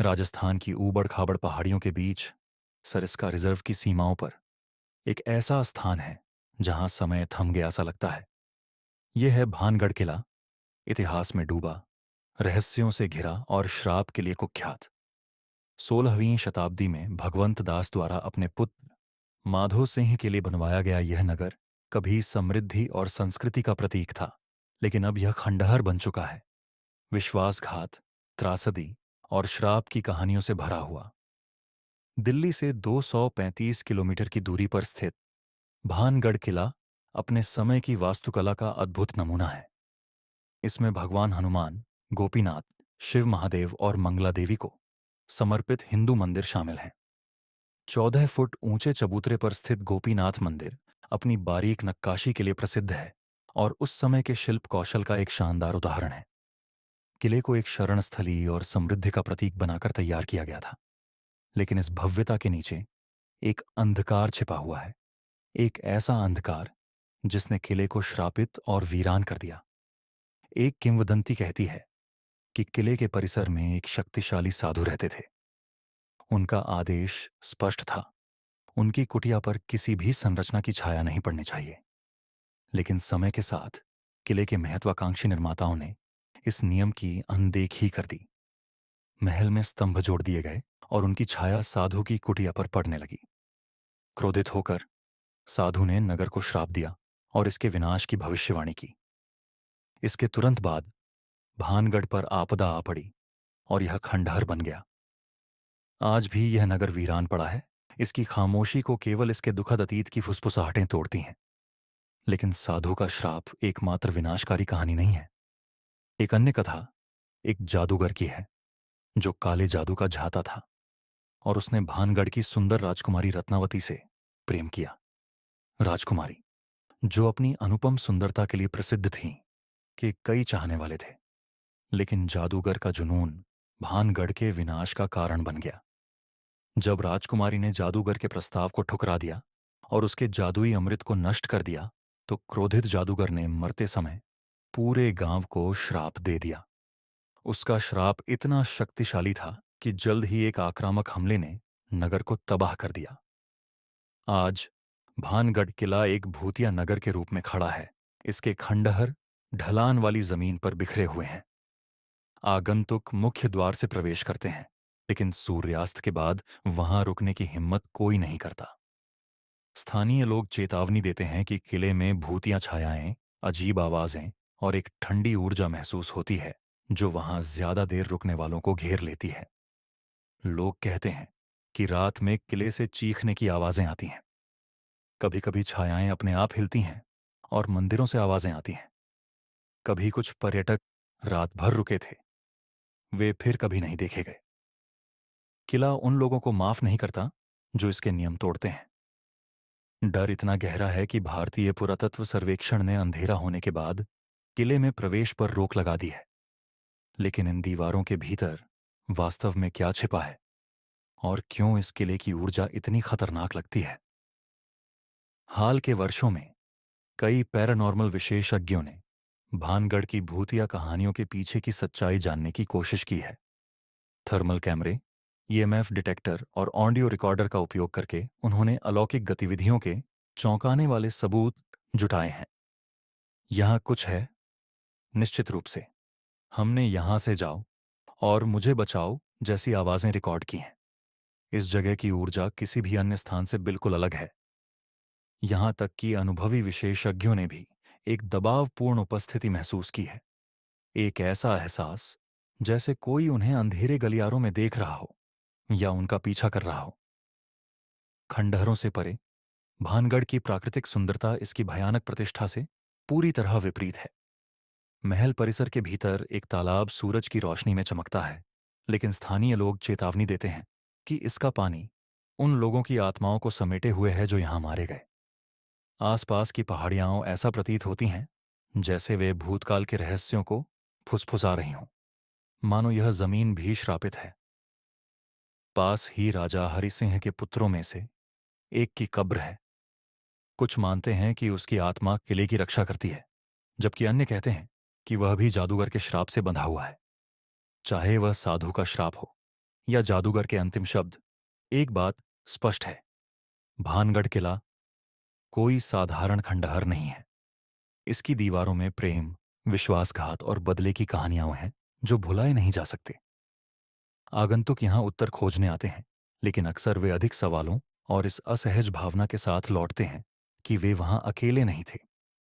राजस्थान की ऊबड़-खाबड़ पहाड़ियों के बीच सरिस्का रिजर्व की सीमाओं पर एक ऐसा स्थान है जहां समय थम गया सा लगता है। यह है भानगढ़ किला, इतिहास में डूबा, रहस्यों से घिरा और श्राप के लिए कुख्यात। 16वीं शताब्दी में भगवंत दास द्वारा अपने पुत्र माधो सिंह के लिए बनवाया गया यह नगर कभी समृद्धि और संस्कृति का प्रतीक था, लेकिन अब यह खंडहर बन चुका है। विश्वासघात, त्रासदी और श्राप की कहानियों से भरा हुआ। दिल्ली से 235 किलोमीटर की दूरी पर स्थित भानगढ़ किला अपने समय की वास्तुकला का अद्भुत नमूना है। इसमें भगवान हनुमान, गोपीनाथ, शिव महादेव और मंगला देवी को समर्पित हिंदू मंदिर शामिल हैं। 14 फुट ऊंचे चबूतरे पर स्थित गोपीनाथ मंदिर अपनी बारीक नक्काशी के लिए प्रसिद्ध है और उस समय के शिल्प कौशल का एक शानदार उदाहरण है। किले को एक शरण स्थली और समृद्धि का प्रतीक बनाकर तैयार किया गया था, लेकिन इस भव्यता के नीचे एक अंधकार छिपा हुआ है। एक ऐसा अंधकार जिसने किले को श्रापित और वीरान कर दिया। एक किंवदंती कहती है कि किले के परिसर में एक शक्तिशाली साधु रहते थे। उनका आदेश स्पष्ट था, उनकी कुटिया पर किसी भी संरचना की छाया नहीं पड़नी चाहिए। लेकिन समय के साथ किले के महत्वाकांक्षी निर्माताओं ने इस नियम की अनदेखी कर दी। महल में स्तंभ जोड़ दिए गए और उनकी छाया साधु की कुटिया पर पड़ने लगी। क्रोधित होकर साधु ने नगर को श्राप दिया और इसके विनाश की भविष्यवाणी की। इसके तुरंत बाद भानगढ़ पर आपदा आ पड़ी और यह खंडहर बन गया। आज भी यह नगर वीरान पड़ा है। इसकी खामोशी को केवल इसके दुखद अतीत की फुसफुसाहटें तोड़ती हैं। लेकिन साधु का श्राप एकमात्र विनाशकारी कहानी नहीं है। एक अन्य कथा एक जादूगर की है जो काले जादू का झाता था और उसने भानगढ़ की सुंदर राजकुमारी रत्नावती से प्रेम किया। राजकुमारी जो अपनी अनुपम सुंदरता के लिए प्रसिद्ध थीं, के कई चाहने वाले थे। लेकिन जादूगर का जुनून भानगढ़ के विनाश का कारण बन गया। जब राजकुमारी ने जादूगर के प्रस्ताव को ठुकरा दिया और उसके जादुई अमृत को नष्ट कर दिया, तो क्रोधित जादूगर ने मरते समय पूरे गांव को श्राप दे दिया। उसका श्राप इतना शक्तिशाली था कि जल्द ही एक आक्रामक हमले ने नगर को तबाह कर दिया। आज भानगढ़ किला एक भूतिया नगर के रूप में खड़ा है। इसके खंडहर ढलान वाली जमीन पर बिखरे हुए हैं। आगंतुक मुख्य द्वार से प्रवेश करते हैं, लेकिन सूर्यास्त के बाद वहां रुकने की हिम्मत कोई नहीं करता। स्थानीय लोग चेतावनी देते हैं कि किले में भूतिया छायाएं, अजीब आवाजें और एक ठंडी ऊर्जा महसूस होती है जो वहां ज्यादा देर रुकने वालों को घेर लेती है। लोग कहते हैं कि रात में किले से चीखने की आवाजें आती हैं। कभी कभी छायाएं अपने आप हिलती हैं और मंदिरों से आवाजें आती हैं। कभी कुछ पर्यटक रात भर रुके थे, वे फिर कभी नहीं देखे गए। किला उन लोगों को माफ नहीं करता जो इसके नियम तोड़ते हैं। डर इतना गहरा है कि भारतीय पुरातत्व सर्वेक्षण ने अंधेरा होने के बाद किले में प्रवेश पर रोक लगा दी है। लेकिन इन दीवारों के भीतर वास्तव में क्या छिपा है और क्यों इस किले की ऊर्जा इतनी खतरनाक लगती है? हाल के वर्षों में कई पैरानॉर्मल विशेषज्ञों ने भानगढ़ की भूतिया कहानियों के पीछे की सच्चाई जानने की कोशिश की है। थर्मल कैमरे, ईएमएफ डिटेक्टर और ऑडियो रिकॉर्डर का उपयोग करके उन्होंने अलौकिक गतिविधियों के चौंकाने वाले सबूत जुटाए हैं। यहां कुछ है, निश्चित रूप से। हमने यहां से जाओ और मुझे बचाओ जैसी आवाजें रिकॉर्ड की हैं। इस जगह की ऊर्जा किसी भी अन्य स्थान से बिल्कुल अलग है। यहां तक कि अनुभवी विशेषज्ञों ने भी एक दबावपूर्ण उपस्थिति महसूस की है। एक ऐसा एहसास जैसे कोई उन्हें अंधेरे गलियारों में देख रहा हो या उनका पीछा कर रहा हो। खंडहरों से परे भानगढ़ की प्राकृतिक सुंदरता इसकी भयानक प्रतिष्ठा से पूरी तरह विपरीत है। महल परिसर के भीतर एक तालाब सूरज की रोशनी में चमकता है, लेकिन स्थानीय लोग चेतावनी देते हैं कि इसका पानी उन लोगों की आत्माओं को समेटे हुए है जो यहां मारे गए। आसपास की पहाड़ियां ऐसा प्रतीत होती हैं जैसे वे भूतकाल के रहस्यों को फुसफुसा रही हों, मानो यह जमीन भी श्रापित है। पास ही राजा हरि सिंह के पुत्रों में से एक की कब्र है। कुछ मानते हैं कि उसकी आत्मा किले की रक्षा करती है, जबकि अन्य कहते हैं कि वह भी जादूगर के श्राप से बंधा हुआ है। चाहे वह साधु का श्राप हो या जादूगर के अंतिम शब्द, एक बात स्पष्ट है, भानगढ़ किला कोई साधारण खंडहर नहीं है। इसकी दीवारों में प्रेम, विश्वासघात और बदले की कहानियां हैं जो भुलाए नहीं जा सकते। आगंतुक यहाँ उत्तर खोजने आते हैं, लेकिन अक्सर वे अधिक सवालों और इस असहज भावना के साथ लौटते हैं कि वे वहां अकेले नहीं थे।